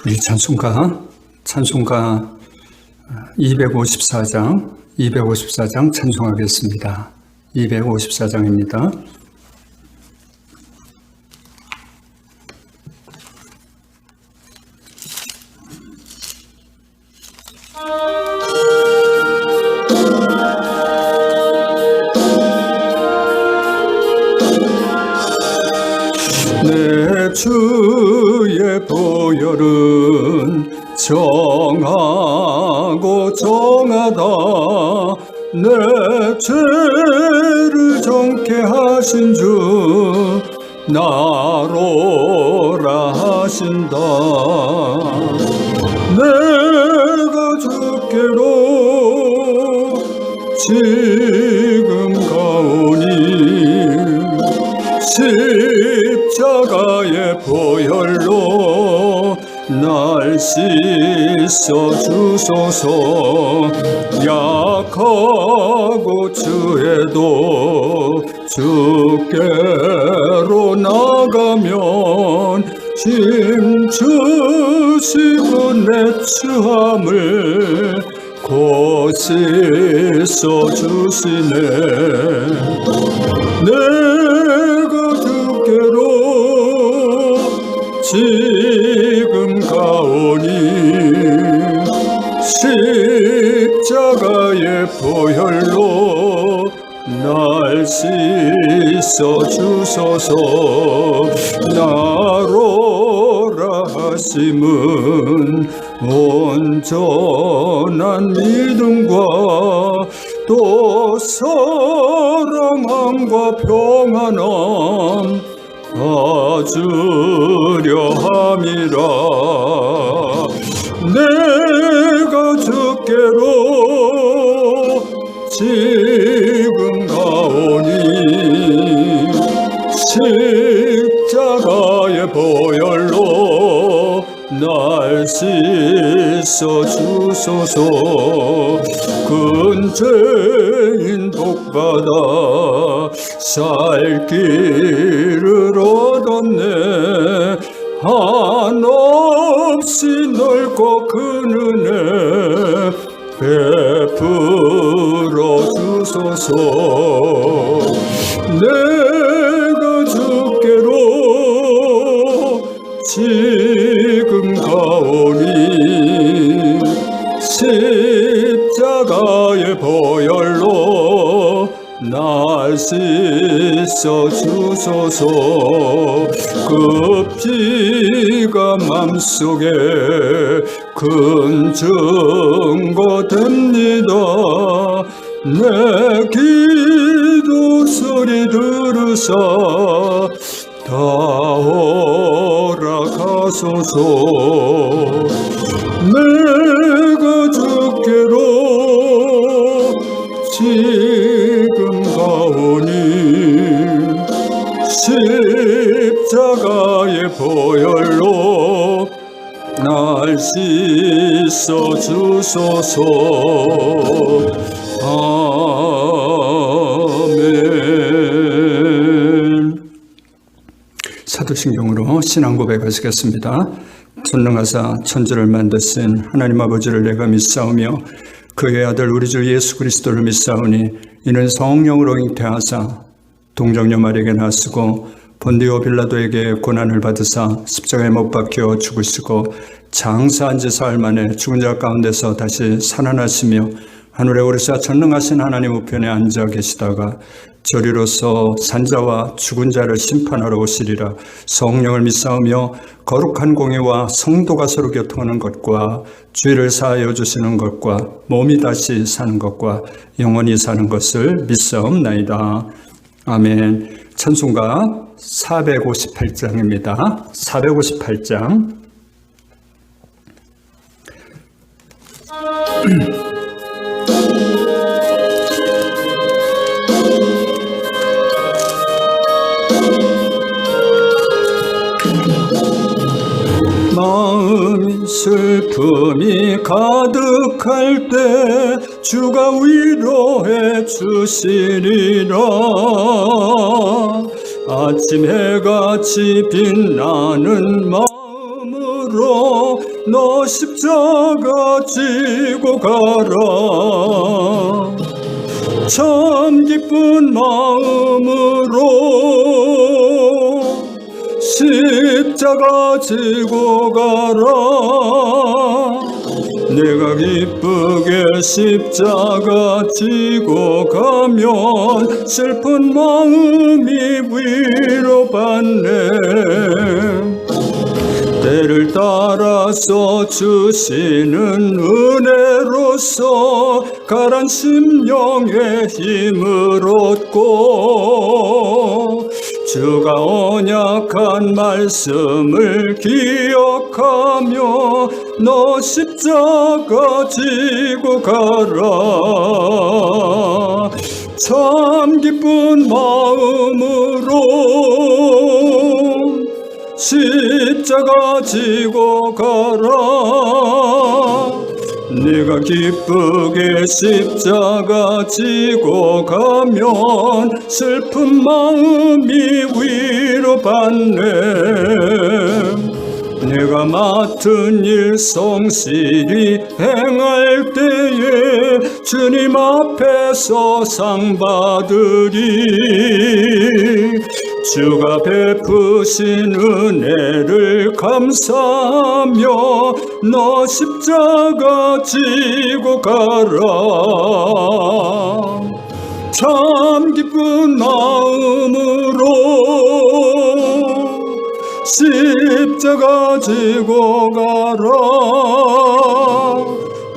우리 찬송가 254장 찬송하겠습니다. 254장입니다. 내 주의 보혈은 정하고 정하다. 내 죄를 정케 하신 주 나로라 하신다. 내가 주께로 지금 가오니 십자가의 보혈로 날 씻어 주소서. 약하고 주에도 주께로 나가면 힘주시고 내 추함을 곧 씻어 주시네. 내가 주께로 지금 가오니 십자가의 보혈로 날 씻어 주소서. 나로라 하심은 온전한 믿음과 또 사랑함과 평안함 가주려 함이라. 내가 주께로 지금 가오니 십자가의 보혈로 날 씻어 주소서. 큰 죄인 복받아 살 길을 얻었네. 한없이 넓고 큰 은혜 베풀어 주소서. 내가 주께로 지금 가오니 십자가의 보혈로 날 씻어 주소서. 급지가 맘속에 큰 증거 됩니다. 내 기도 소리 들으사 다 허락하소서. 내가 주께로 지금 가오니 십자가의 보혈로 날 씻어 주소서. 아멘. 사도신경으로 신앙 고백하시겠습니다. 전능하사 천지를 만드신 하나님 아버지를 내가 믿사오며 그의 아들 우리 주 예수 그리스도를 믿사오니 이는 성령으로 잉태하사 동정녀 마리아에게 나시고 본디오 빌라도에게 고난을 받으사 십자가에 못 박혀 죽으시고 장사한 지 사흘 만에 죽은 자 가운데서 다시 살아나시며 하늘에 오르사 전능하신 하나님 우편에 앉아 계시다가 저리로서 산자와 죽은 자를 심판하러 오시리라. 성령을 믿사오며 거룩한 공예와 성도가 서로 교통하는 것과 죄를 사하여 주시는 것과 몸이 다시 사는 것과 영원히 사는 것을 믿사옵나이다. 아멘. 찬송가 458장입니다. 458장. 마음이 슬픔이 가득할 때 주가 위로해 주시리라. 아침 해같이 빛나는 마음으로 너 십자가 지고 가라. 참 기쁜 마음으로 십자가 지고 가라. 내가 기쁘게 십자가 지고 가면 슬픈 마음이 위로받네. 때를 따라서 주시는 은혜로서 가란 심령의 힘을 얻고 주가 언약한 말씀을 기억하며 너 십자가 지고 가라. 참 기쁜 마음으로 십자가 지고 가라. 네가 기쁘게 십자가 지고 가면 슬픈 마음이 위로받네. 내가 맡은 일 성실히 행할 때에 주님 앞에서 상 받으리. 주가 베푸신 은혜를 감사하며 너 십자가 지고 가라. 참 기쁜 마음으로 십자가 지고 가라.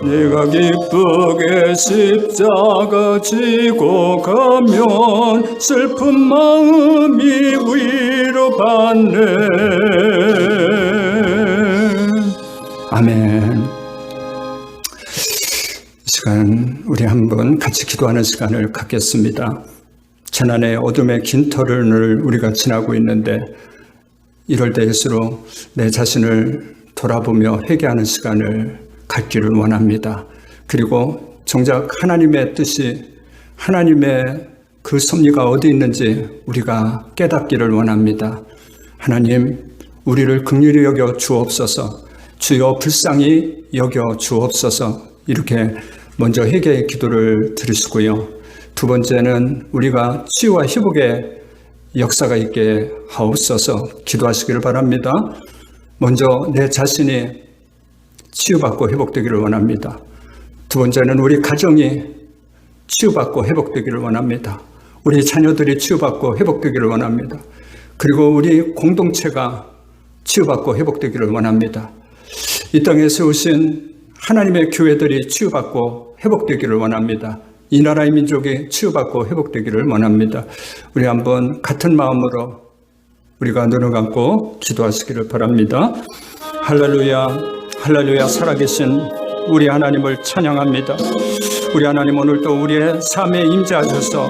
네가 기쁘게 십자가 지고 가면 슬픈 마음이 위로받네. 아멘. 이 시간 우리 한번 같이 기도하는 시간을 갖겠습니다. 재난의 어둠의 gin터를 우리가 지나고 있는데 이럴 때일수록 내 자신을 돌아보며 회개하는 시간을 갖기를 원합니다. 그리고 정작 하나님의 뜻이, 하나님의 그 섭리가 어디 있는지 우리가 깨닫기를 원합니다. 하나님, 우리를 긍휼히 여겨 주옵소서. 주여 불쌍히 여겨 주옵소서. 이렇게 먼저 회개의 기도를 드리시고요. 두 번째는 우리가 치유와 회복의 역사가 있게 하옵소서 기도하시기를 바랍니다. 먼저 내 자신이 치유받고 회복되기를 원합니다. 두 번째는 우리 가정이 치유받고 회복되기를 원합니다. 우리 자녀들이 치유받고 회복되기를 원합니다. 그리고 우리 공동체가 치유받고 회복되기를 원합니다. 이 땅에 세우신 하나님의 교회들이 치유받고 회복되기를 원합니다. 이 나라의 민족이 치유받고 회복되기를 원합니다. 우리 한번 같은 마음으로 우리가 눈을 감고 기도하시기를 바랍니다. 할렐루야. 할렐루야. 살아계신 우리 하나님을 찬양합니다. 우리 하나님, 오늘도 우리의 삶에 임재하셔서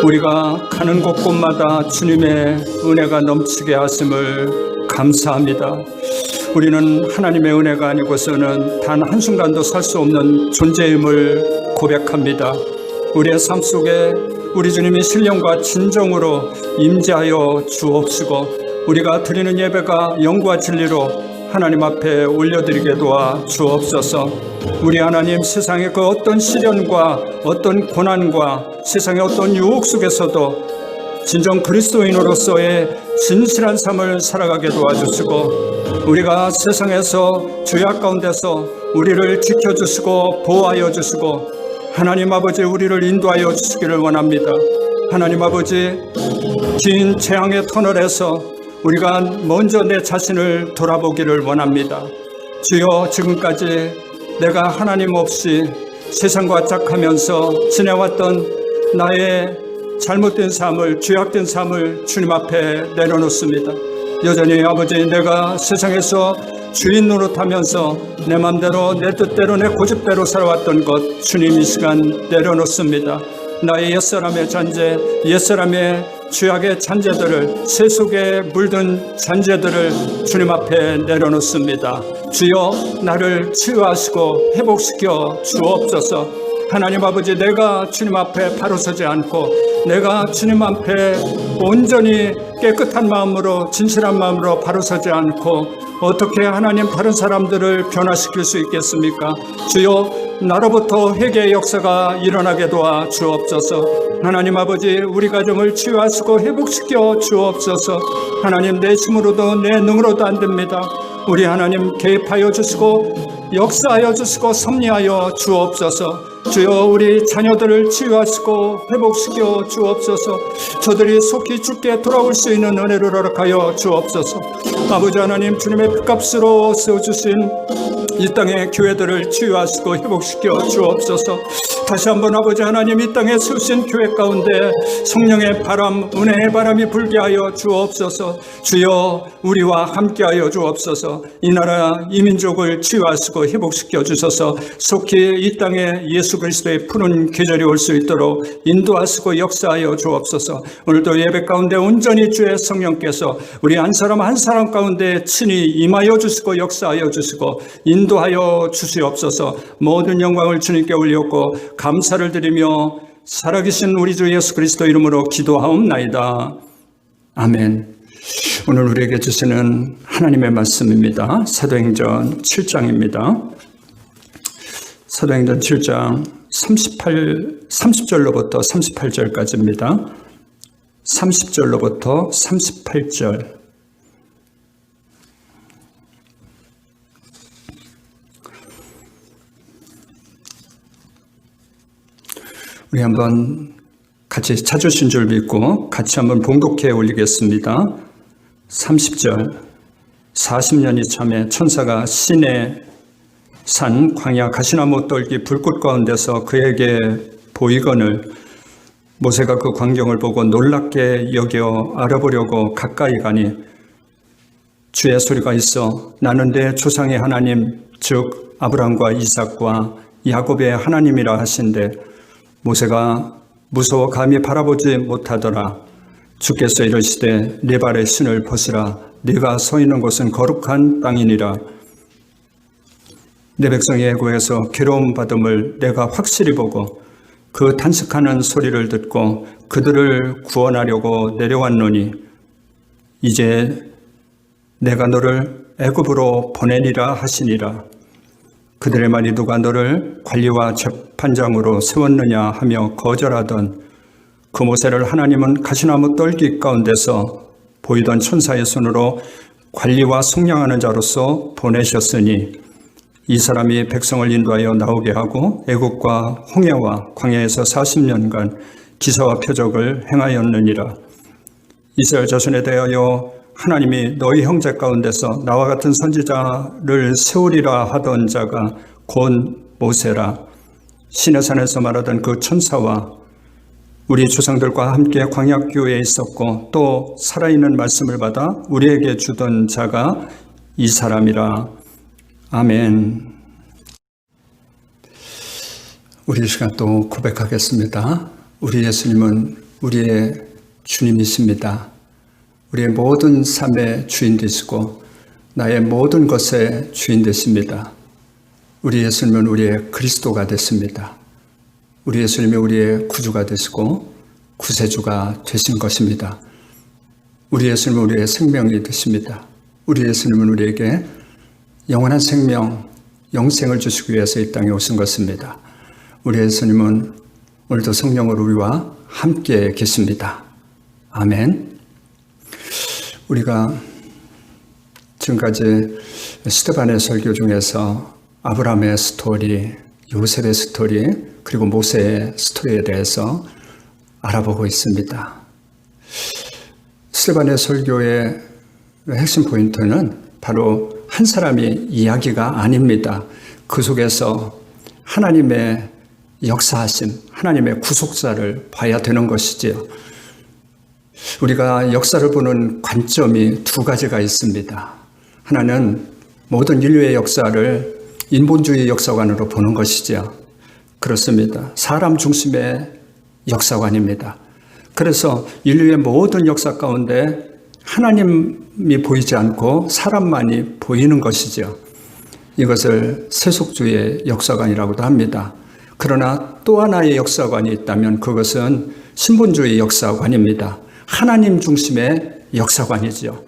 우리가 가는 곳곳마다 주님의 은혜가 넘치게 하심을 감사합니다. 우리는 하나님의 은혜가 아니고서는 단 한순간도 살 수 없는 존재임을 고백합니다. 우리의 삶 속에 우리 주님이 신령과 진정으로 임재하여 주옵시고 우리가 드리는 예배가 영과 진리로 하나님 앞에 올려드리게 도와 주옵소서. 우리 하나님, 세상의 그 어떤 시련과 어떤 고난과 세상의 어떤 유혹 속에서도 진정 그리스도인으로서의 진실한 삶을 살아가게 도와주시고 우리가 세상에서 죄악 가운데서 우리를 지켜주시고 보호하여 주시고 하나님 아버지, 우리를 인도하여 주시기를 원합니다. 하나님 아버지, 긴 재앙의 터널에서 우리가 먼저 내 자신을 돌아보기를 원합니다. 주여, 지금까지 내가 하나님 없이 세상과 짝하면서 지내왔던 나의 잘못된 삶을, 죄악된 삶을 주님 앞에 내려놓습니다. 여전히 아버지, 내가 세상에서 주인 노릇하면서 내 맘대로, 내 뜻대로, 내 고집대로 살아왔던 것 주님 이 시간 내려놓습니다. 나의 옛사람의 잔재, 옛사람의 죄악의 잔재들을, 세속에 물든 잔재들을 주님 앞에 내려놓습니다. 주여, 나를 치유하시고 회복시켜 주옵소서. 하나님 아버지, 내가 주님 앞에 바로 서지 않고 내가 주님 앞에 온전히 깨끗한 마음으로 진실한 마음으로 바로 서지 않고 어떻게 하나님 다른 사람들을 변화시킬 수 있겠습니까? 주여, 나로부터 회개의 역사가 일어나게 도와 주옵소서. 하나님 아버지, 우리 가정을 치유하시고 회복시켜 주옵소서. 하나님, 내 힘으로도 내 능으로도 안 됩니다. 우리 하나님 개입하여 주시고 역사하여 주시고 섭리하여 주옵소서. 주여, 우리 자녀들을 치유하시고 회복시켜 주옵소서. 저들이 속히 주께 돌아올 수 있는 은혜를 허락하여 주옵소서. 아버지 하나님, 주님의 피값으로 세워주신 이 땅의 교회들을 치유하시고 회복시켜 주옵소서. 다시 한번 아버지 하나님, 이 땅에 세우신 교회 가운데 성령의 바람, 은혜의 바람이 불게 하여 주옵소서. 주여, 우리와 함께하여 주옵소서. 이 나라 이 민족을 치유하시고 회복시켜 주셔서 속히 이 땅에 예수 그리스도의 푸른 계절이 올 수 있도록 인도하시고 역사하여 주옵소서. 오늘도 예배 가운데 온전히 주의 성령께서 우리 한 사람 한 사람 가운데 친히 임하여 주시고 역사하여 주시고 인도하여 주시옵소서. 모든 영광을 주님께 올렸고 감사를 드리며 살아계신 우리 주 예수 그리스도 이름으로 기도하옵나이다. 아멘. 오늘 우리에게 주시는 하나님의 말씀입니다. 사도행전 7장입니다. 사도행전 7장 30절로부터 38절까지입니다. 30절로부터 38절. 우리 한번 같이 찾으신 줄 믿고 같이 한번 봉독해 올리겠습니다. 30절. 40년이 참에 천사가 시내 산 광야 가시나무 떨기 불꽃 가운데서 그에게 보이거늘 모세가 그 광경을 보고 놀랍게 여겨 알아보려고 가까이 가니 주의 소리가 있어 나는 내 조상의 하나님 즉 아브라함과 이삭과 야곱의 하나님이라 하신대 모세가 무서워 감히 바라보지 못하더라. 주께서 이르시되 네 발의 신을 벗으라. 네가 서 있는 곳은 거룩한 땅이니라. 내 백성이 애고에서 괴로움 받음을 내가 확실히 보고 그 탄식하는 소리를 듣고 그들을 구원하려고 내려왔노니 이제 내가 너를 애굽으로 보내니라 하시니라. 그들의 말이 누가 너를 관리와 재판장으로 세웠느냐 하며 거절하던 그 모세를 하나님은 가시나무 떨기 가운데서 보이던 천사의 손으로 관리와 속량하는 자로서 보내셨으니 이 사람이 백성을 인도하여 나오게 하고 애국과 홍해와 광야에서 40년간 기사와 표적을 행하였느니라. 이스라엘 자손에 대하여 하나님이 너희 형제 가운데서 나와 같은 선지자를 세우리라 하던 자가 곧 모세라. 시내산에서 말하던 그 천사와 우리 조상들과 함께 광야교회에 있었고 또 살아있는 말씀을 받아 우리에게 주던 자가 이 사람이라. 아멘. 우리 이 시간 또 고백하겠습니다. 우리 예수님은 우리의 주님이십니다. 우리의 모든 삶의 주인 되시고 나의 모든 것의 주인 되십니다. 우리 예수님은 우리의 그리스도가 되십니다. 우리 예수님이 우리의 구주가 되시고 구세주가 되신 것입니다. 우리 예수님은 우리의 생명이 되십니다. 우리 예수님은 우리에게 영원한 생명, 영생을 주시기 위해서 이 땅에 오신 것입니다. 우리 예수님은 오늘도 성령으로 우리와 함께 계십니다. 아멘. 우리가 지금까지 스데반의 설교 중에서 아브라함의 스토리, 요셉의 스토리, 그리고 모세의 스토리에 대해서 알아보고 있습니다. 스데반의 설교의 핵심 포인트는 바로 한 사람의 이야기가 아닙니다. 그 속에서 하나님의 역사하심, 하나님의 구속사를 봐야 되는 것이지요. 우리가 역사를 보는 관점이 두 가지가 있습니다. 하나는 모든 인류의 역사를 인본주의 역사관으로 보는 것이죠. 그렇습니다. 사람 중심의 역사관입니다. 그래서 인류의 모든 역사 가운데 하나님이 보이지 않고 사람만이 보이는 것이죠. 이것을 세속주의 역사관이라고도 합니다. 그러나 또 하나의 역사관이 있다면 그것은 신본주의 역사관입니다. 하나님 중심의 역사관이지요.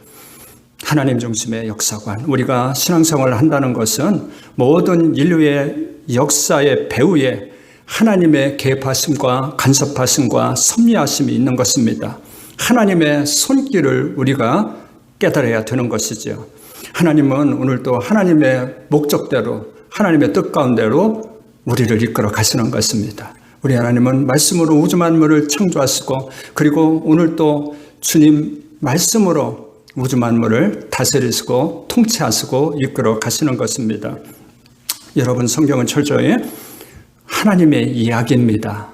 하나님 중심의 역사관. 우리가 신앙생활을 한다는 것은 모든 인류의 역사의 배후에 하나님의 개입하심과 간섭하심과 섭리하심이 있는 것입니다. 하나님의 손길을 우리가 깨달아야 되는 것이죠. 하나님은 오늘도 하나님의 목적대로 하나님의 뜻 가운데로 우리를 이끌어 가시는 것입니다. 우리 하나님은 말씀으로 우주 만물을 창조하시고 그리고 오늘도 주님 말씀으로 우주 만물을 다스리시고 통치하시고 이끌어 가시는 것입니다. 여러분, 성경은 철저히 하나님의 이야기입니다.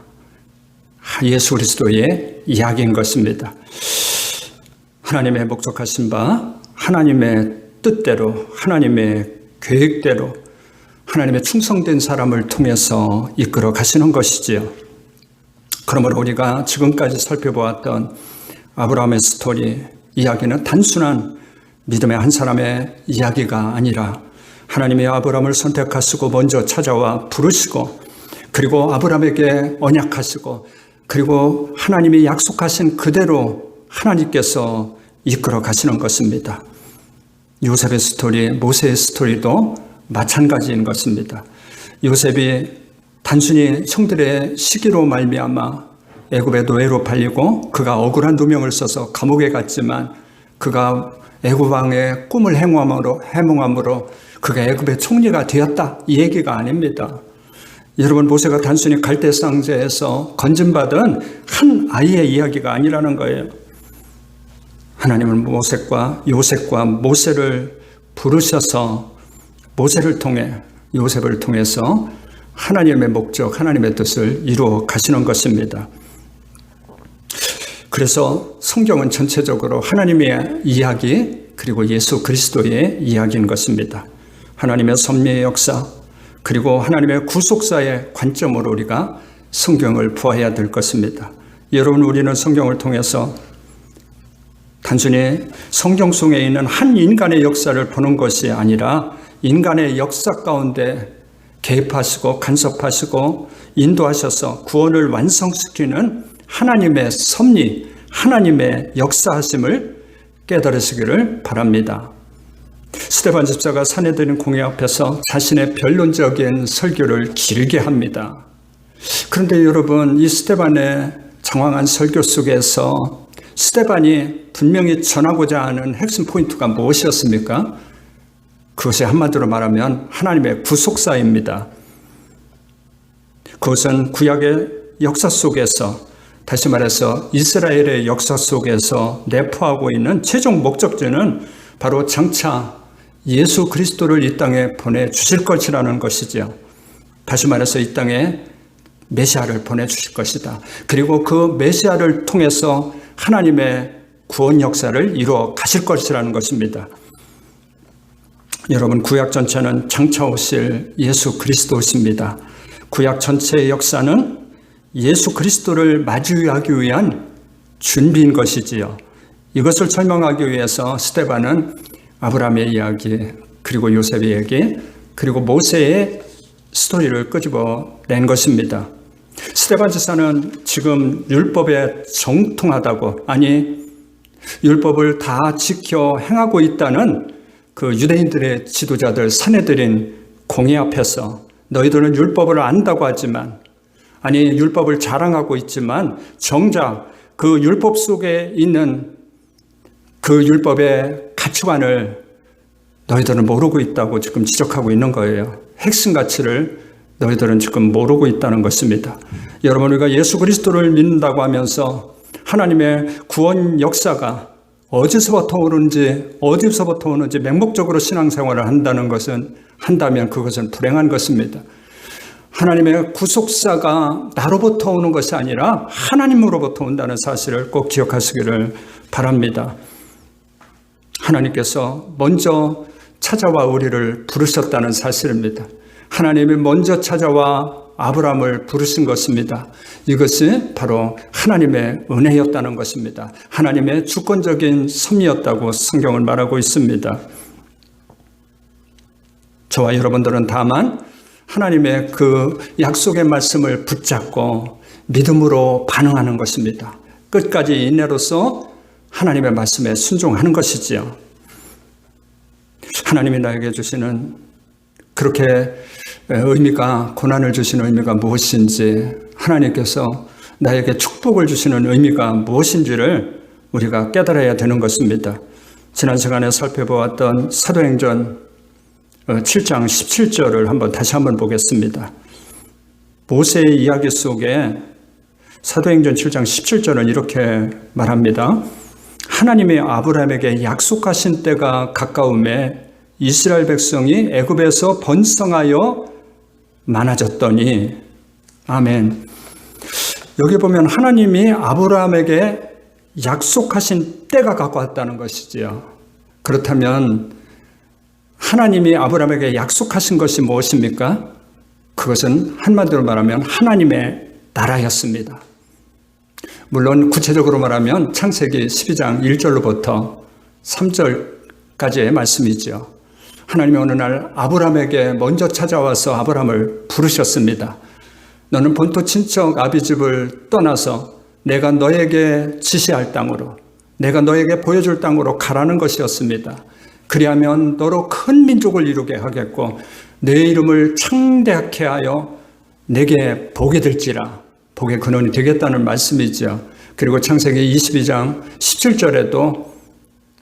예수 그리스도의 이야기인 것입니다. 하나님의 목적하신 바 하나님의 뜻대로 하나님의 계획대로 하나님의 충성된 사람을 통해서 이끌어 가시는 것이지요. 그러므로 우리가 지금까지 살펴보았던 아브라함의 스토리 이야기는 단순한 믿음의 한 사람의 이야기가 아니라 하나님이 아브라함을 선택하시고 먼저 찾아와 부르시고 그리고 아브라함에게 언약하시고 그리고 하나님이 약속하신 그대로 하나님께서 이끌어 가시는 것입니다. 요셉의 스토리, 모세의 스토리도 마찬가지인 것입니다. 요셉이 단순히 형들의 시기로 말미암아 애굽의 노예로 팔리고 그가 억울한 누명을 써서 감옥에 갔지만 그가 애굽 왕의 꿈을 해몽함으로 그가 애굽의 총리가 되었다, 이 얘기가 아닙니다. 여러분, 모세가 단순히 갈대상제에서 건진받은 한 아이의 이야기가 아니라는 거예요. 하나님은 요셉과 모세를 부르셔서 모세를 통해 요셉을 통해서 하나님의 목적, 하나님의 뜻을 이루어 가시는 것입니다. 그래서 성경은 전체적으로 하나님의 이야기 그리고 예수 그리스도의 이야기인 것입니다. 하나님의 섭리의 역사 그리고 하나님의 구속사의 관점으로 우리가 성경을 보아야 될 것입니다. 여러분, 우리는 성경을 통해서 단순히 성경 속에 있는 한 인간의 역사를 보는 것이 아니라 인간의 역사 가운데 개입하시고 간섭하시고 인도하셔서 구원을 완성시키는 하나님의 섭리, 하나님의 역사하심을 깨달으시기를 바랍니다. 스데반 집사가 사내들인 공회 앞에서 자신의 변론적인 설교를 길게 합니다. 그런데 여러분, 이 스데반의 장황한 설교 속에서 스데반이 분명히 전하고자 하는 핵심 포인트가 무엇이었습니까? 그것이 한마디로 말하면 하나님의 구속사입니다. 그것은 구약의 역사 속에서, 다시 말해서 이스라엘의 역사 속에서 내포하고 있는 최종 목적지는 바로 장차 예수 그리스도를 이 땅에 보내주실 것이라는 것이죠. 다시 말해서 이 땅에 메시아를 보내주실 것이다. 그리고 그 메시아를 통해서 하나님의 구원 역사를 이루어 가실 것이라는 것입니다. 여러분, 구약 전체는 장차 오실 예수 그리스도십니다. 구약 전체의 역사는 예수 그리스도를 맞이하기 위한 준비인 것이지요. 이것을 설명하기 위해서 스데반은 아브라함의 이야기, 그리고 요셉의 이야기, 그리고 모세의 스토리를 끄집어낸 것입니다. 스데반 집사는 지금 율법에 정통하다고, 아니 율법을 다 지켜 행하고 있다는 그 유대인들의 지도자들, 사내들인 공회 앞에서 너희들은 율법을 안다고 하지만, 아니 율법을 자랑하고 있지만 정작 그 율법 속에 있는 그 율법의 가치관을 너희들은 모르고 있다고 지금 지적하고 있는 거예요. 핵심 가치를 너희들은 지금 모르고 있다는 것입니다. 여러분, 우리가 예수 그리스도를 믿는다고 하면서 하나님의 구원 역사가 어디서부터 오는지 맹목적으로 신앙생활을 한다면 그것은 불행한 것입니다. 하나님의 구속사가 나로부터 오는 것이 아니라 하나님으로부터 온다는 사실을 꼭 기억하시기를 바랍니다. 하나님께서 먼저 찾아와 우리를 부르셨다는 사실입니다. 하나님이 먼저 찾아와 아브라함을 부르신 것입니다. 이것이 바로 하나님의 은혜였다는 것입니다. 하나님의 주권적인 섭리였다고 성경은 말하고 있습니다. 저와 여러분들은 다만 하나님의 그 약속의 말씀을 붙잡고 믿음으로 반응하는 것입니다. 끝까지 인내로서 하나님의 말씀에 순종하는 것이지요. 하나님이 나에게 주시는 그렇게 의미가, 고난을 주시는 의미가 무엇인지, 하나님께서 나에게 축복을 주시는 의미가 무엇인지를 우리가 깨달아야 되는 것입니다. 지난 시간에 살펴보았던 사도행전 7장 17절을 다시 한번 보겠습니다. 모세의 이야기 속에 사도행전 7장 17절은 이렇게 말합니다. 하나님이 아브라함에게 약속하신 때가 가까움에 이스라엘 백성이 애굽에서 번성하여 많아졌더니. 아멘. 여기 보면 하나님이 아브라함에게 약속하신 때가 가까웠다는 것이지요. 그렇다면 하나님이 아브라함에게 약속하신 것이 무엇입니까? 그것은 한마디로 말하면 하나님의 나라였습니다. 물론 구체적으로 말하면 창세기 12장 1절로부터 3절까지의 말씀이죠. 하나님이 어느 날 아브라함에게 먼저 찾아와서 아브라함을 부르셨습니다. 너는 본토 친척 아비집을 떠나서 내가 너에게 지시할 땅으로, 내가 너에게 보여줄 땅으로 가라는 것이었습니다. 그리하면 너로 큰 민족을 이루게 하겠고 내 이름을 창대하게 하여 내게 복이 될지라. 복의 근원이 되겠다는 말씀이죠. 그리고 창세기 22장 17절에도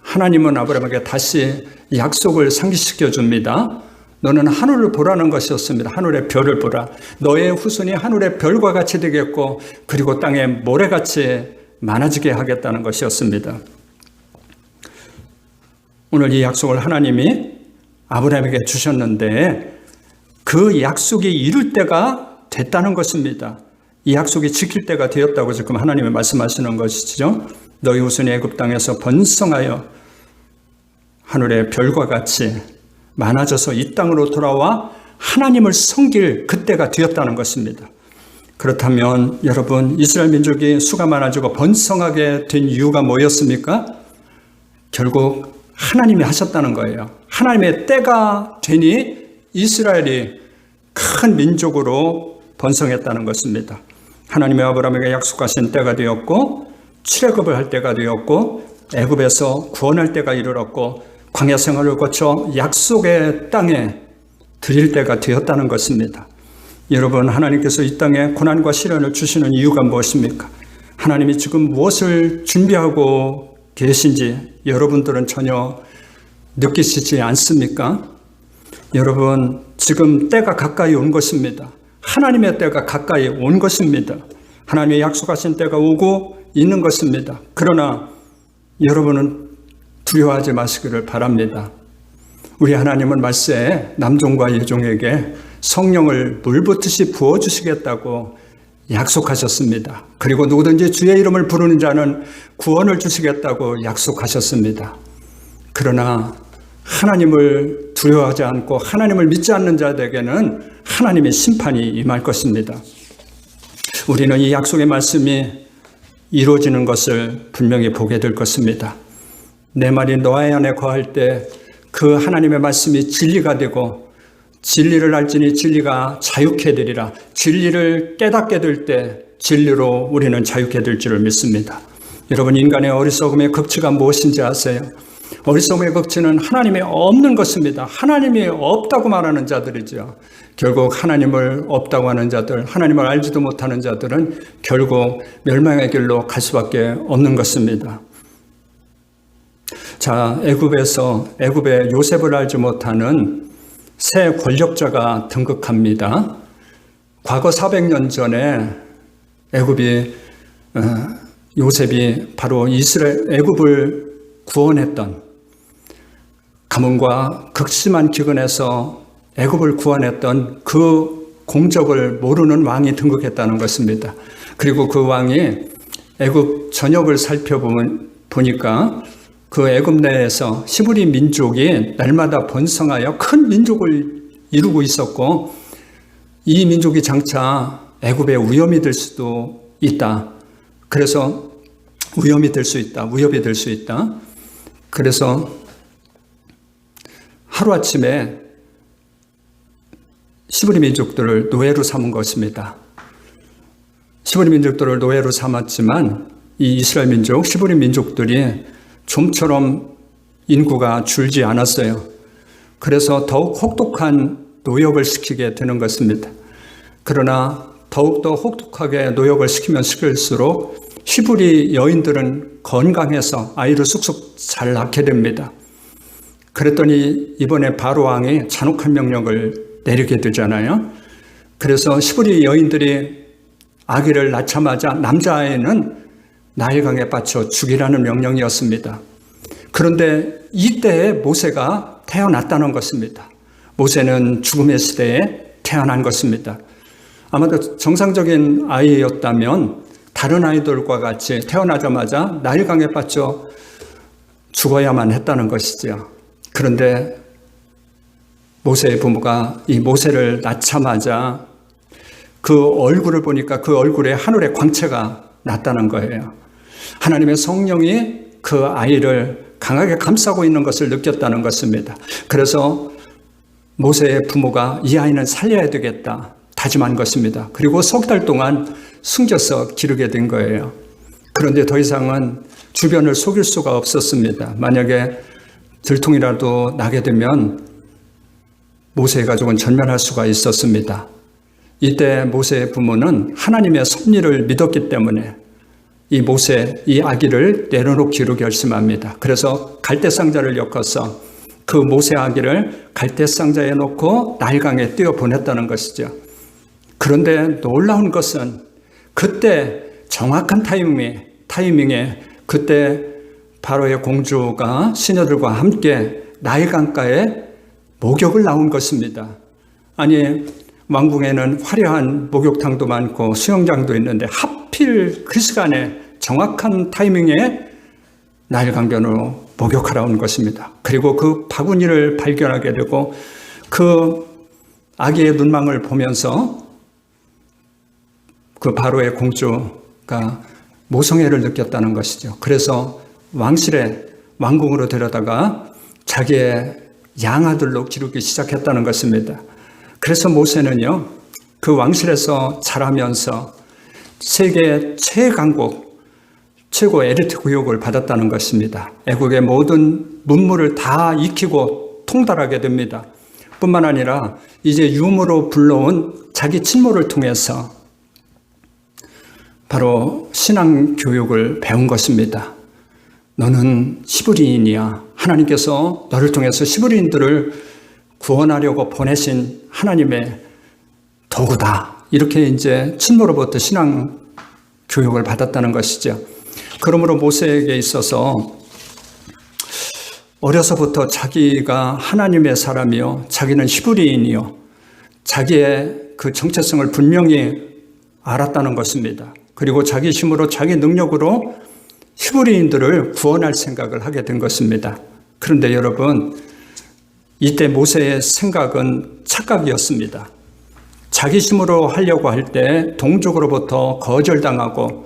하나님은 아브라함에게 다시 약속을 상기시켜 줍니다. 너는 하늘을 보라는 것이었습니다. 하늘의 별을 보라. 너의 후손이 하늘의 별과 같이 되겠고 그리고 땅의 모래같이 많아지게 하겠다는 것이었습니다. 오늘 이 약속을 하나님이 아브라함에게 주셨는데 그 약속이 이룰 때가 됐다는 것입니다. 이 약속이 지킬 때가 되었다고 지금 하나님이 말씀하시는 것이죠. 너희 후손이 애굽 땅에서 번성하여 하늘의 별과 같이 많아져서 이 땅으로 돌아와 하나님을 섬길 그때가 되었다는 것입니다. 그렇다면 여러분, 이스라엘 민족이 수가 많아지고 번성하게 된 이유가 뭐였습니까? 결국 하나님이 하셨다는 거예요. 하나님의 때가 되니 이스라엘이 큰 민족으로 번성했다는 것입니다. 하나님의 아브라함에게 약속하신 때가 되었고 출애굽을 할 때가 되었고 애굽에서 구원할 때가 이르렀고 광야 생활을 거쳐 약속의 땅에 드릴 때가 되었다는 것입니다. 여러분, 하나님께서 이 땅에 고난과 시련을 주시는 이유가 무엇입니까? 하나님이 지금 무엇을 준비하고 계신지 여러분들은 전혀 느끼시지 않습니까? 여러분, 지금 때가 가까이 온 것입니다. 하나님의 때가 가까이 온 것입니다. 하나님의 약속하신 때가 오고 있는 것입니다. 그러나 여러분은 두려워하지 마시기를 바랍니다. 우리 하나님은 말세에 남종과 여종에게 성령을 물붓듯이 부어주시겠다고 약속하셨습니다. 그리고 누구든지 주의 이름을 부르는 자는 구원을 주시겠다고 약속하셨습니다. 그러나 하나님을 두려워하지 않고 하나님을 믿지 않는 자들에게는 하나님의 심판이 임할 것입니다. 우리는 이 약속의 말씀이 이루어지는 것을 분명히 보게 될 것입니다. 내 말이 너희 안에 거할 때 그 하나님의 말씀이 진리가 되고 진리를 알지니 진리가 자유케 되리라. 진리를 깨닫게 될 때 진리로 우리는 자유케 될 줄을 믿습니다. 여러분, 인간의 어리석음의 극치가 무엇인지 아세요? 어리석음의 극치는 하나님이 없는 것입니다. 하나님이 없다고 말하는 자들이죠. 결국 하나님을 없다고 하는 자들, 하나님을 알지도 못하는 자들은 결국 멸망의 길로 갈 수밖에 없는 것입니다. 자, 애굽에 요셉을 알지 못하는 새 권력자가 등극합니다. 과거 400년 전에 요셉이 바로 애굽을 구원했던, 가뭄과 극심한 기근에서 애굽을 구원했던 그 공적을 모르는 왕이 등극했다는 것입니다. 그리고 그 왕이 애굽 전역을 살펴보니까 그 애굽 내에서 히브리 민족이 날마다 번성하여 큰 민족을 이루고 있었고, 이 민족이 장차 애굽의 위험이 될 수도 있다. 그래서 위협이 될 수 있다. 그래서 하루아침에 시브리 민족들을 노예로 삼은 것입니다. 시브리 민족들을 노예로 삼았지만 이 이스라엘 민족, 시브리 민족들이 좀처럼 인구가 줄지 않았어요. 그래서 더욱 혹독한 노역을 시키게 되는 것입니다. 그러나 더욱더 혹독하게 노역을 시키면 시킬수록 히브리 여인들은 건강해서 아이를 쑥쑥 잘 낳게 됩니다. 그랬더니 이번에 바로 왕이 잔혹한 명령을 내리게 되잖아요. 그래서 히브리 여인들이 아기를 낳자마자 남자아이는 나일강에 빠져 죽이라는 명령이었습니다. 그런데 이때에 모세가 태어났다는 것입니다. 모세는 죽음의 시대에 태어난 것입니다. 아마도 정상적인 아이였다면 다른 아이들과 같이 태어나자마자 나일강에 빠져 죽어야만 했다는 것이죠. 그런데 모세의 부모가 이 모세를 낳자마자 그 얼굴을 보니까 그 얼굴에 하늘의 광채가 났다는 거예요. 하나님의 성령이 그 아이를 강하게 감싸고 있는 것을 느꼈다는 것입니다. 그래서 모세의 부모가 이 아이는 살려야 되겠다 다짐한 것입니다. 그리고 석 달 동안 숨겨서 기르게 된 거예요. 그런데 더 이상은 주변을 속일 수가 없었습니다. 만약에 들통이라도 나게 되면 모세의 가족은 전멸할 수가 있었습니다. 이때 모세의 부모는 하나님의 섭리를 믿었기 때문에 이 아기를 내려놓기로 결심합니다. 그래서 갈대상자를 엮어서 그 모세 아기를 갈대상자에 놓고 나일강에 띄어보냈다는 것이죠. 그런데 놀라운 것은 그때 정확한 타이밍에 그때 바로의 공주가 시녀들과 함께 나일강가에 목욕을 나온 것입니다. 아니, 왕궁에는 화려한 목욕탕도 많고 수영장도 있는데 하필 그 시간에 정확한 타이밍에 나일강변으로 목욕하러 온 것입니다. 그리고 그 바구니를 발견하게 되고 그 아기의 눈망울 보면서 그 바로의 공주가 모성애를 느꼈다는 것이죠. 그래서 왕궁으로 데려다가 자기의 양아들로 기르기 시작했다는 것입니다. 그래서 모세는요, 그 왕실에서 자라면서 세계 최고 엘리트 교육을 받았다는 것입니다. 애국의 모든 문물을 다 익히고 통달하게 됩니다. 뿐만 아니라 이제 유무로 불러온 자기 친모를 통해서 바로 신앙 교육을 배운 것입니다. 너는 히브리인이야. 하나님께서 너를 통해서 히브리인들을 구원하려고 보내신 하나님의 도구다. 이렇게 이제 친모로부터 신앙 교육을 받았다는 것이죠. 그러므로 모세에게 있어서 어려서부터 자기가 하나님의 사람이요, 자기는 히브리인이요, 자기의 그 정체성을 분명히 알았다는 것입니다. 그리고 자기 힘으로 자기 능력으로 히브리인들을 구원할 생각을 하게 된 것입니다. 그런데 여러분, 이때 모세의 생각은 착각이었습니다. 자기 힘으로 하려고 할 때 동족으로부터 거절당하고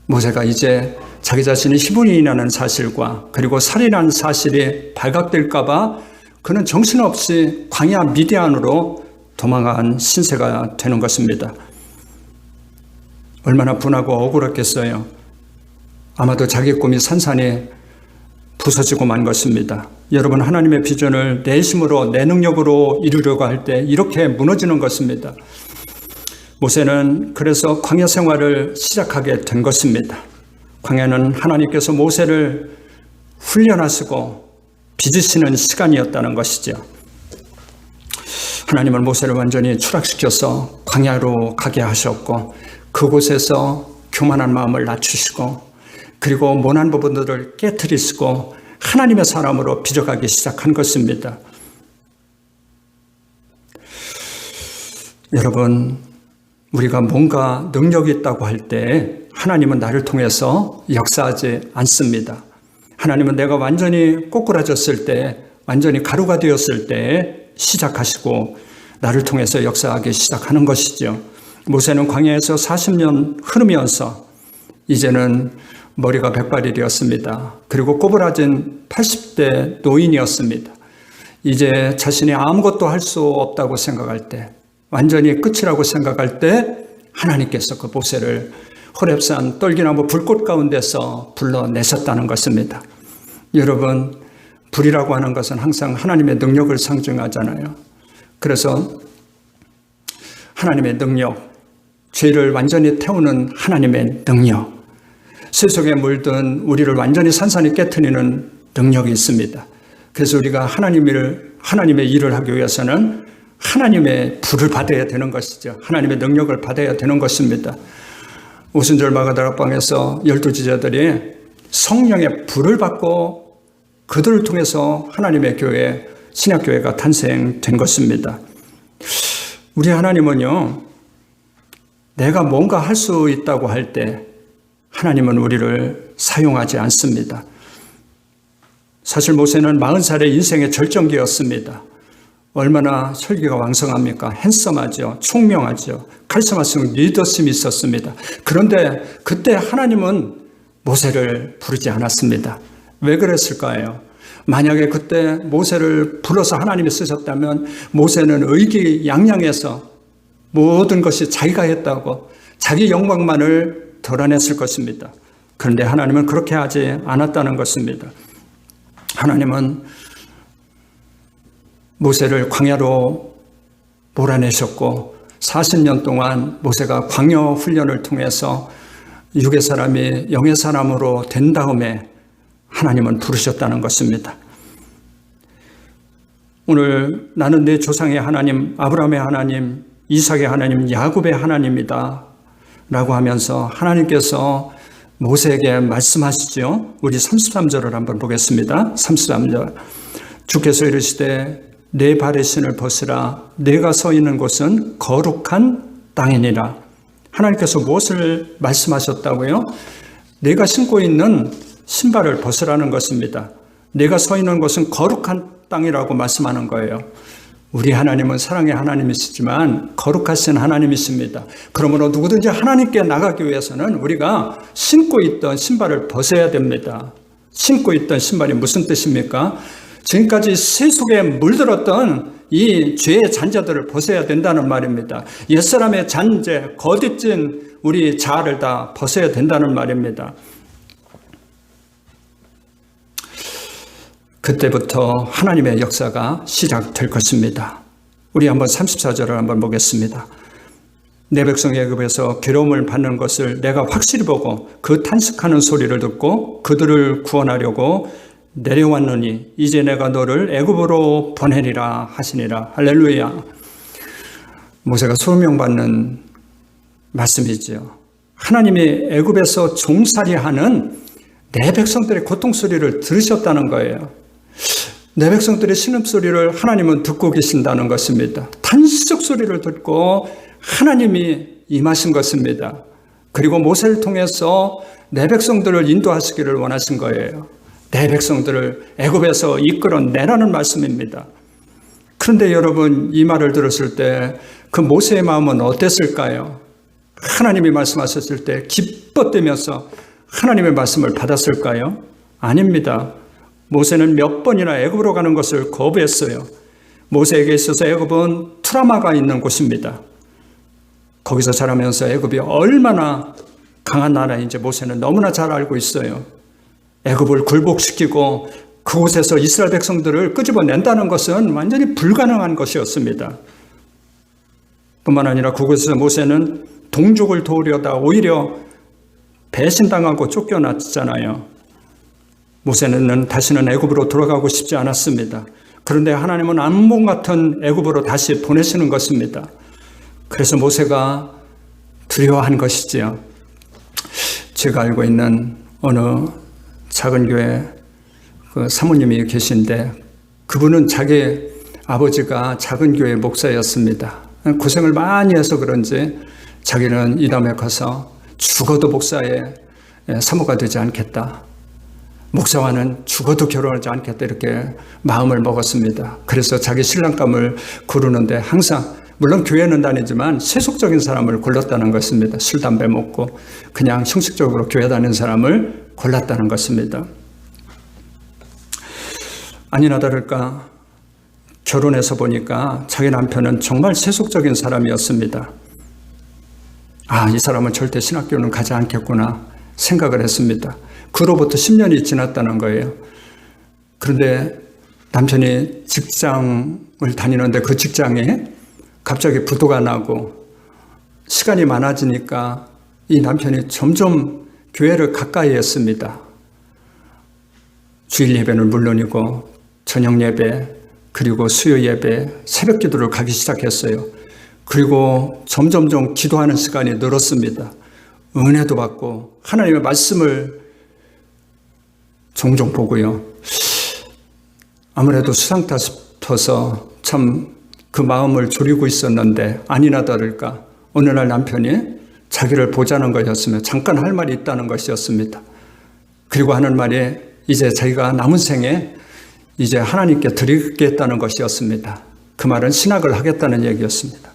모세가 이제 자기 자신이 히브리인이라는 사실과 그리고 살인한 사실이 발각될까 봐 그는 정신없이 광야 미디안으로 도망간 신세가 되는 것입니다. 얼마나 분하고 억울했겠어요. 아마도 자기 꿈이 산산이 부서지고 만 것입니다. 여러분, 하나님의 비전을 내 힘으로 내 능력으로 이루려고 할 때 이렇게 무너지는 것입니다. 모세는 그래서 광야 생활을 시작하게 된 것입니다. 광야는 하나님께서 모세를 훈련하시고 빚으시는 시간이었다는 것이죠. 하나님은 모세를 완전히 추락시켜서 광야로 가게 하셨고 그곳에서 교만한 마음을 낮추시고 그리고 모난 부분들을 깨트리시고 하나님의 사람으로 빚어가기 시작한 것입니다. 여러분, 우리가 뭔가 능력이 있다고 할 때 하나님은 나를 통해서 역사하지 않습니다. 하나님은 내가 완전히 꼬꾸라졌을 때, 완전히 가루가 되었을 때 시작하시고 나를 통해서 역사하기 시작하는 것이죠. 모세는 광야에서 40년 흐르면서 이제는 머리가 백발이 되었습니다. 그리고 꼬부라진 80대 노인이었습니다. 이제 자신이 아무것도 할 수 없다고 생각할 때, 완전히 끝이라고 생각할 때 하나님께서 그 모세를 호렙산 떨기나무 불꽃 가운데서 불러내셨다는 것입니다. 여러분, 불이라고 하는 것은 항상 하나님의 능력을 상징하잖아요. 그래서 하나님의 능력, 죄를 완전히 태우는 하나님의 능력, 세속에 물든 우리를 완전히 산산히 깨트리는 능력이 있습니다. 그래서 우리가 하나님의 일을 하기 위해서는 하나님의 불을 받아야 되는 것이죠. 하나님의 능력을 받아야 되는 것입니다. 오순절 마가다락방에서 12지자들이 성령의 불을 받고 그들을 통해서 하나님의 교회, 신약교회가 탄생된 것입니다. 우리 하나님은요, 내가 뭔가 할 수 있다고 할 때 하나님은 우리를 사용하지 않습니다. 사실 모세는 40살의 인생의 절정기였습니다. 얼마나 혈기가 왕성합니까? 핸섬하죠. 총명하죠. 카리스마성 리더십이 있었습니다. 그런데 그때 하나님은 모세를 부르지 않았습니다. 왜 그랬을까요? 만약에 그때 모세를 불러서 하나님이 쓰셨다면 모세는 의기양양해서 모든 것이 자기가 했다고 자기 영광만을 드러냈을 것입니다. 그런데 하나님은 그렇게 하지 않았다는 것입니다. 하나님은 모세를 광야로 몰아내셨고 40년 동안 모세가 광야 훈련을 통해서 육의 사람이 영의 사람으로 된 다음에 하나님은 부르셨다는 것입니다. 오늘 나는 내 조상의 하나님, 아브라함의 하나님, 이삭의 하나님, 야곱의 하나님이다 라고 하면서 하나님께서 모세에게 말씀하시죠. 우리 33절을 한번 보겠습니다. 33절. 주께서 이르시되 내 발의 신을 벗으라. 내가 서 있는 곳은 거룩한 땅이니라. 하나님께서 무엇을 말씀하셨다고요? 내가 신고 있는 신발을 벗으라는 것입니다. 내가 서 있는 곳은 거룩한 땅이라고 말씀하는 거예요. 우리 하나님은 사랑의 하나님이시지만 거룩하신 하나님이십니다. 그러므로 누구든지 하나님께 나가기 위해서는 우리가 신고 있던 신발을 벗어야 됩니다. 신고 있던 신발이 무슨 뜻입니까? 지금까지 세속에 물들었던 이 죄의 잔재들을 벗어야 된다는 말입니다. 옛사람의 잔재, 거짓진 우리 자아를 다 벗어야 된다는 말입니다. 그때부터 하나님의 역사가 시작될 것입니다. 우리 한번 34절을 한번 보겠습니다. 내 백성 애굽에서 괴로움을 받는 것을 내가 확실히 보고 그 탄식하는 소리를 듣고 그들을 구원하려고 내려왔느니 이제 내가 너를 애굽으로 보내리라 하시니라. 할렐루야. 모세가 소명받는 말씀이죠. 하나님이 애굽에서 종살이하는 내 백성들의 고통 소리를 들으셨다는 거예요. 내 백성들의 신음소리를 하나님은 듣고 계신다는 것입니다. 탄식 소리를 듣고 하나님이 임하신 것입니다. 그리고 모세를 통해서 내 백성들을 인도하시기를 원하신 거예요. 내 백성들을 애굽에서 이끌어내라는 말씀입니다. 그런데 여러분, 이 말을 들었을 때 그 모세의 마음은 어땠을까요? 하나님이 말씀하셨을 때 기뻐되면서 하나님의 말씀을 받았을까요? 아닙니다. 모세는 몇 번이나 애굽으로 가는 것을 거부했어요. 모세에게 있어서 애굽은 트라우마가 있는 곳입니다. 거기서 자라면서 애굽이 얼마나 강한 나라인지 모세는 너무나 잘 알고 있어요. 애굽을 굴복시키고 그곳에서 이스라엘 백성들을 끄집어낸다는 것은 완전히 불가능한 것이었습니다. 뿐만 아니라 그곳에서 모세는 동족을 도우려다 오히려 배신당하고 쫓겨났잖아요. 모세는 다시는 애굽으로 돌아가고 싶지 않았습니다. 그런데 하나님은 암몽 같은 애굽으로 다시 보내시는 것입니다. 그래서 모세가 두려워한 것이지요. 제가 알고 있는 어느 작은 교회 그 사모님이 계신데 그분은 자기 아버지가 작은 교회 목사였습니다. 고생을 많이 해서 그런지 자기는 이 다음에 가서 죽어도 목사의 사모가 되지 않겠다. 목사와는 죽어도 결혼하지 않겠다 이렇게 마음을 먹었습니다. 그래서 자기 신랑감을 고르는데 항상 물론 교회는 다니지만 세속적인 사람을 골랐다는 것입니다. 술, 담배 먹고 그냥 형식적으로 교회 다니는 사람을 골랐다는 것입니다. 아니나 다를까 결혼해서 보니까 자기 남편은 정말 세속적인 사람이었습니다. 이 사람은 절대 신학교는 가지 않겠구나 생각을 했습니다. 그로부터 10년이 지났다는 거예요. 그런데 남편이 직장을 다니는데 그 직장에 갑자기 부도가 나고 시간이 많아지니까 이 남편이 점점 교회를 가까이 했습니다. 주일 예배는 물론이고 저녁 예배 그리고 수요 예배 새벽 기도를 가기 시작했어요. 그리고 점점점 기도하는 시간이 늘었습니다. 은혜도 받고 하나님의 말씀을 종종 보고요. 아무래도 수상타 싶어서 참 그 마음을 졸이고 있었는데 아니나 다를까 어느 날 남편이 자기를 보자는 것이었으며 잠깐 할 말이 있다는 것이었습니다. 그리고 하는 말이 이제 자기가 남은 생에 이제 하나님께 드리겠다는 것이었습니다. 그 말은 신학을 하겠다는 얘기였습니다.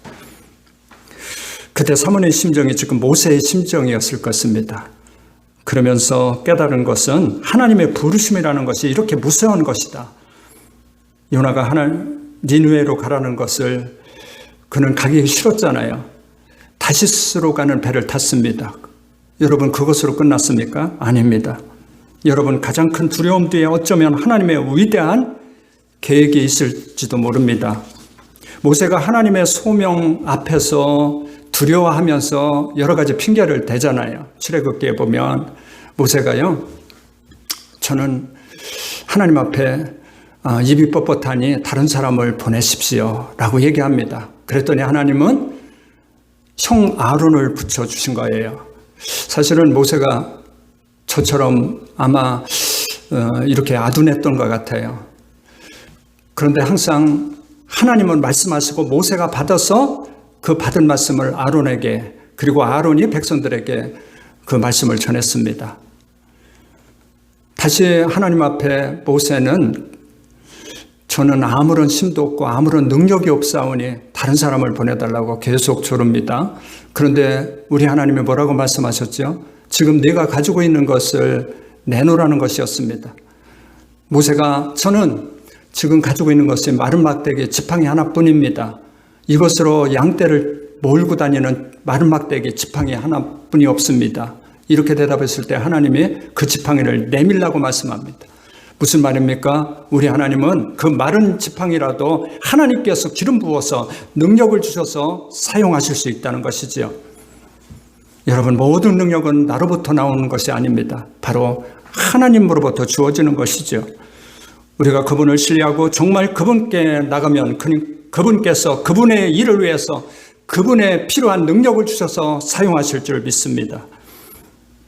그때 사모님의 심정이 지금 모세의 심정이었을 것입니다. 그러면서 깨달은 것은 하나님의 부르심이라는 것이 이렇게 무서운 것이다. 요나가 니느웨로 가라는 것을 그는 가기 싫었잖아요. 다시스로 가는 배를 탔습니다. 여러분 그것으로 끝났습니까? 아닙니다. 여러분 가장 큰 두려움 뒤에 어쩌면 하나님의 위대한 계획이 있을지도 모릅니다. 모세가 하나님의 소명 앞에서 두려워하면서 여러 가지 핑계를 대잖아요. 출애굽기에 보면 모세가요. 저는 하나님 앞에 입이 뻣뻣하니 다른 사람을 보내십시오 라고 얘기합니다. 그랬더니 하나님은 형 아론을 붙여주신 거예요. 사실은 모세가 저처럼 아마 이렇게 아둔했던 것 같아요. 그런데 항상 하나님은 말씀하시고 모세가 받아서 그 받은 말씀을 아론에게 그리고 아론이 백성들에게 그 말씀을 전했습니다. 다시 하나님 앞에 모세는 저는 아무런 힘도 없고 아무런 능력이 없사오니 다른 사람을 보내달라고 계속 조릅니다. 그런데 우리 하나님이 뭐라고 말씀하셨죠? 지금 내가 가지고 있는 것을 내놓으라는 것이었습니다. 모세가 저는 지금 가지고 있는 것이 마른 막대기 지팡이 하나뿐입니다. 이것으로 양떼를 몰고 다니는 마른 막대기 지팡이 하나뿐이 없습니다. 이렇게 대답했을 때 하나님이 그 지팡이를 내밀라고 말씀합니다. 무슨 말입니까? 우리 하나님은 그 마른 지팡이라도 하나님께서 기름 부어서 능력을 주셔서 사용하실 수 있다는 것이지요. 여러분 모든 능력은 나로부터 나오는 것이 아닙니다. 바로 하나님으로부터 주어지는 것이죠. 우리가 그분을 신뢰하고 정말 그분께 나가면 그분께서 그분의 일을 위해서 그분의 필요한 능력을 주셔서 사용하실 줄 믿습니다.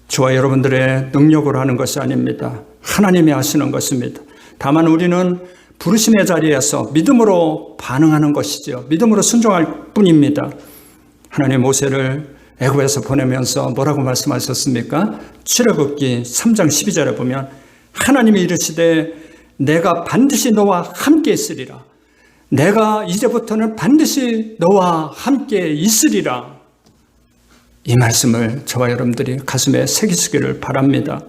저와 여러분들의 능력으로 하는 것이 아닙니다. 하나님이 하시는 것입니다. 다만 우리는 부르심의 자리에서 믿음으로 반응하는 것이죠. 믿음으로 순종할 뿐입니다. 하나님 모세를 애굽에서 보내면서 뭐라고 말씀하셨습니까? 출애굽기 3장 12절에 보면 하나님이 이르시되 내가 반드시 너와 함께 있으리라. 내가 이제부터는 반드시 너와 함께 있으리라. 이 말씀을 저와 여러분들이 가슴에 새기시기를 바랍니다.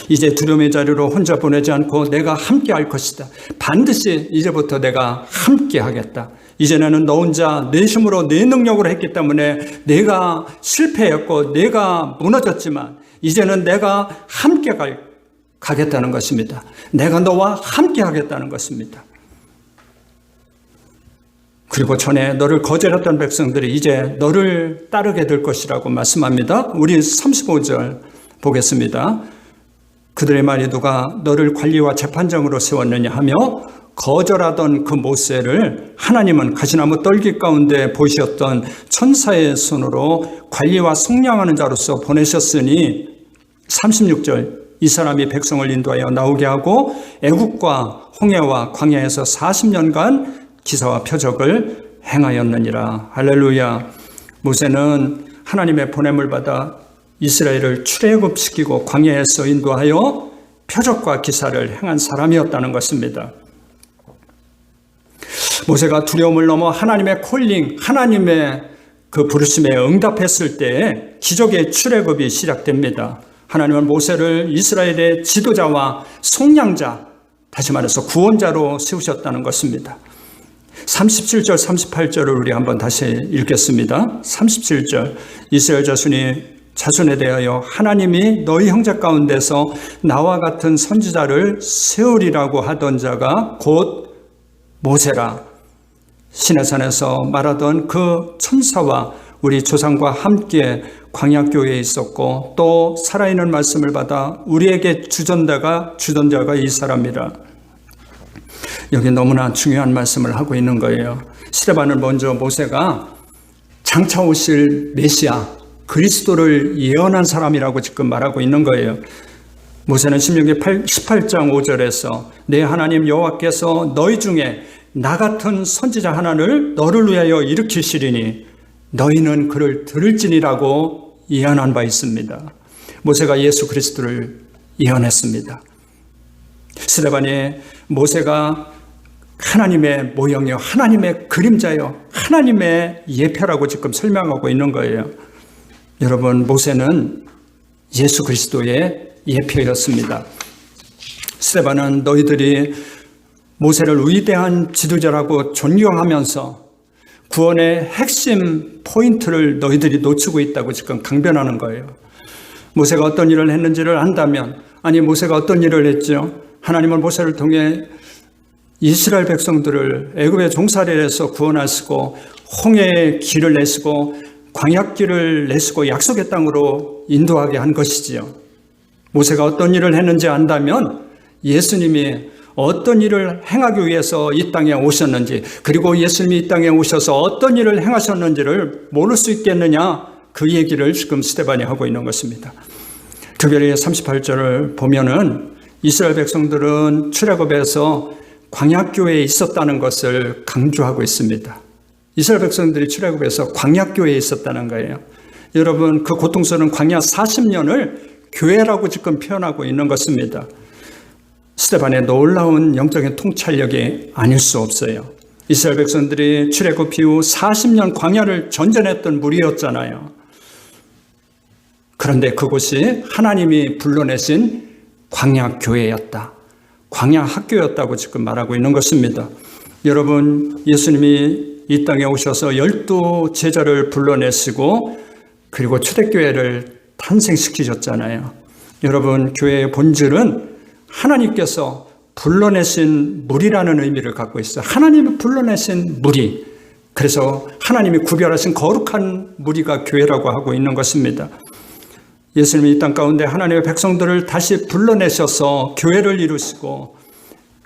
이제 두려움의 자리로 혼자 보내지 않고 내가 함께 할 것이다. 반드시 이제부터 내가 함께 하겠다. 이전에는 너 혼자 내 힘으로 내 능력으로 했기 때문에 내가 실패했고 내가 무너졌지만 이제는 내가 함께 가겠다는 것입니다. 내가 너와 함께 하겠다는 것입니다. 그리고 전에 너를 거절했던 백성들이 이제 너를 따르게 될 것이라고 말씀합니다. 우리 35절 보겠습니다. 그들의 말이 누가 너를 관리와 재판장으로 세웠느냐 하며 거절하던 그 모세를 하나님은 가시나무 떨기 가운데 보이셨던 천사의 손으로 관리와 속량하는 자로서 보내셨으니 36절 이 사람이 백성을 인도하여 나오게 하고 애국과 홍해와 광야에서 40년간 기사와 표적을 행하였느니라. 할렐루야. 모세는 하나님의 보냄을 받아 이스라엘을 출애굽시키고 광야에서 인도하여 표적과 기사를 행한 사람이었다는 것입니다. 모세가 두려움을 넘어 하나님의 콜링, 하나님의 그 부르심에 응답했을 때 기적의 출애굽이 시작됩니다. 하나님은 모세를 이스라엘의 지도자와 속량자, 다시 말해서 구원자로 세우셨다는 것입니다. 37절, 38절을 우리 한번 다시 읽겠습니다. 37절, 이스라엘 자손에 대하여 하나님이 너희 형제 가운데서 나와 같은 선지자를 세우리라고 하던 자가 곧 모세라. 시내산에서 말하던 그 천사와 우리 조상과 함께 광야교회에 있었고 또 살아있는 말씀을 받아 우리에게 주전자가 이 사람이라. 여기 너무나 중요한 말씀을 하고 있는 거예요. 시대반은 먼저 모세가 장차 오실 메시아 그리스도를 예언한 사람이라고 지금 말하고 있는 거예요. 모세는 신명기 18장 5절에서 내 하나님 여호와께서 너희 중에 나 같은 선지자 하나를 너를 위하여 일으키시리니 너희는 그를 들을지니라고 예언한 바 있습니다. 모세가 예수 그리스도를 예언했습니다. 스데반이 모세가 하나님의 모형이요, 하나님의 그림자요, 하나님의 예표라고 지금 설명하고 있는 거예요. 여러분, 모세는 예수 그리스도의 예표였습니다. 스데반은 너희들이 모세를 위대한 지도자라고 존경하면서 구원의 핵심 포인트를 너희들이 놓치고 있다고 지금 강변하는 거예요. 모세가 어떤 일을 했는지를 안다면, 아니 모세가 어떤 일을 했죠? 하나님은 모세를 통해 이스라엘 백성들을 애굽의 종살이에서 구원하시고 홍해의 길을 내시고 광야길을 내시고 약속의 땅으로 인도하게 한 것이지요. 모세가 어떤 일을 했는지 안다면 예수님이 어떤 일을 행하기 위해서 이 땅에 오셨는지, 그리고 예수님이 이 땅에 오셔서 어떤 일을 행하셨는지를 모를 수 있겠느냐, 그 얘기를 지금 스데반이 하고 있는 것입니다. 특별히 38절을 보면은 이스라엘 백성들은 출애굽에서 광야교회에 있었다는 것을 강조하고 있습니다. 이스라엘 백성들이 출애굽에서 광야교회에 있었다는 거예요. 여러분, 그 고통스러운 광야 40년을 교회라고 지금 표현하고 있는 것입니다. 스데반의 놀라운 영적인 통찰력이 아닐 수 없어요. 이스라엘 백성들이 출애굽 이후 40년 광야를 전전했던 무리였잖아요. 그런데 그곳이 하나님이 불러내신 광야교회였다, 광야학교였다고 지금 말하고 있는 것입니다. 여러분, 예수님이 이 땅에 오셔서 12 제자를 불러내시고 그리고 초대교회를 탄생시키셨잖아요. 여러분, 교회의 본질은 하나님께서 불러내신 무리라는 의미를 갖고 있어요. 하나님이 불러내신 무리. 그래서 하나님이 구별하신 거룩한 무리가 교회라고 하고 있는 것입니다. 예수님이 이 땅 가운데 하나님의 백성들을 다시 불러내셔서 교회를 이루시고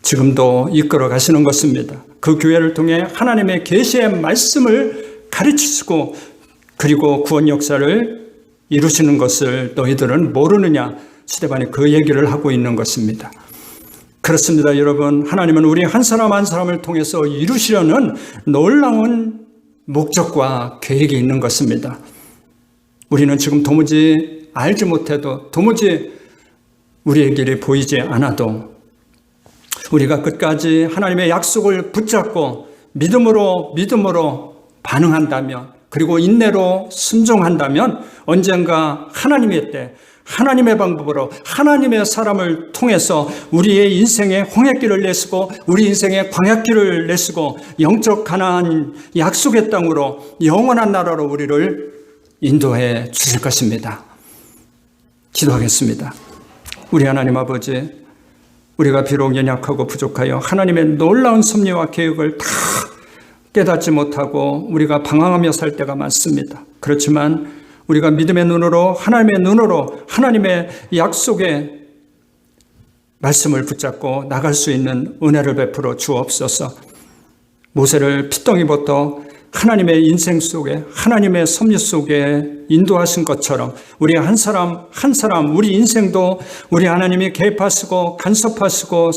지금도 이끌어 가시는 것입니다. 그 교회를 통해 하나님의 계시의 말씀을 가르치시고 그리고 구원 역사를 이루시는 것을 너희들은 모르느냐, 스데반이 그 얘기를 하고 있는 것입니다. 그렇습니다, 여러분. 하나님은 우리 한 사람 한 사람을 통해서 이루시려는 놀라운 목적과 계획이 있는 것입니다. 우리는 지금 도무지 알지 못해도, 도무지 우리의 길이 보이지 않아도 우리가 끝까지 하나님의 약속을 붙잡고 믿음으로 반응한다면, 그리고 인내로 순종한다면 언젠가 하나님의 때, 하나님의 방법으로, 하나님의 사람을 통해서 우리의 인생의 홍해길을 내시고 우리 인생의 광야길을 내시고 영적 가나안 약속의 땅으로, 영원한 나라로 우리를 인도해 주실 것입니다. 기도하겠습니다. 우리 하나님 아버지, 우리가 비록 연약하고 부족하여 하나님의 놀라운 섭리와 계획을 다 깨닫지 못하고 우리가 방황하며 살 때가 많습니다. 그렇지만 우리가 믿음의 눈으로, 하나님의 눈으로 하나님의 약속의 말씀을 붙잡고 나갈 수 있는 은혜를 베풀어 주옵소서. 모세를 핏덩이부터 하나님의 인생 속에, 하나님의 섭리 속에 인도하신 것처럼 우리 한 사람 한 사람, 우리 인생도 우리 하나님이 개입하시고 간섭하시고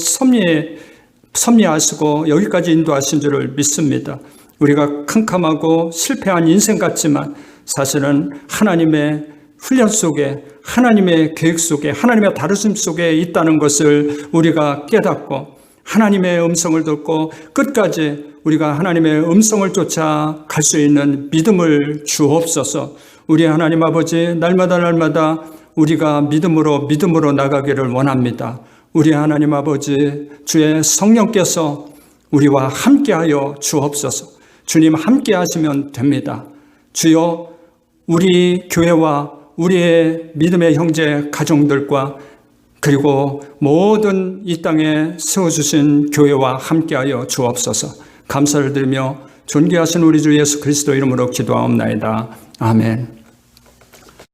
섭리하시고 여기까지 인도하신 줄을 믿습니다. 우리가 캄캄하고 실패한 인생 같지만 사실은 하나님의 훈련 속에, 하나님의 계획 속에, 하나님의 다루심 속에 있다는 것을 우리가 깨닫고 하나님의 음성을 듣고 끝까지 우리가 하나님의 음성을 쫓아 갈 수 있는 믿음을 주옵소서. 우리 하나님 아버지, 날마다 우리가 믿음으로 나가기를 원합니다. 우리 하나님 아버지 주의 성령께서 우리와 함께하여 주옵소서. 주님 함께 하시면 됩니다. 주여, 우리 교회와 우리의 믿음의 형제 가정들과 그리고 모든 이 땅에 세워주신 교회와 함께하여 주옵소서. 감사를 드리며 존귀하신 우리 주 예수 그리스도 이름으로 기도하옵나이다. 아멘.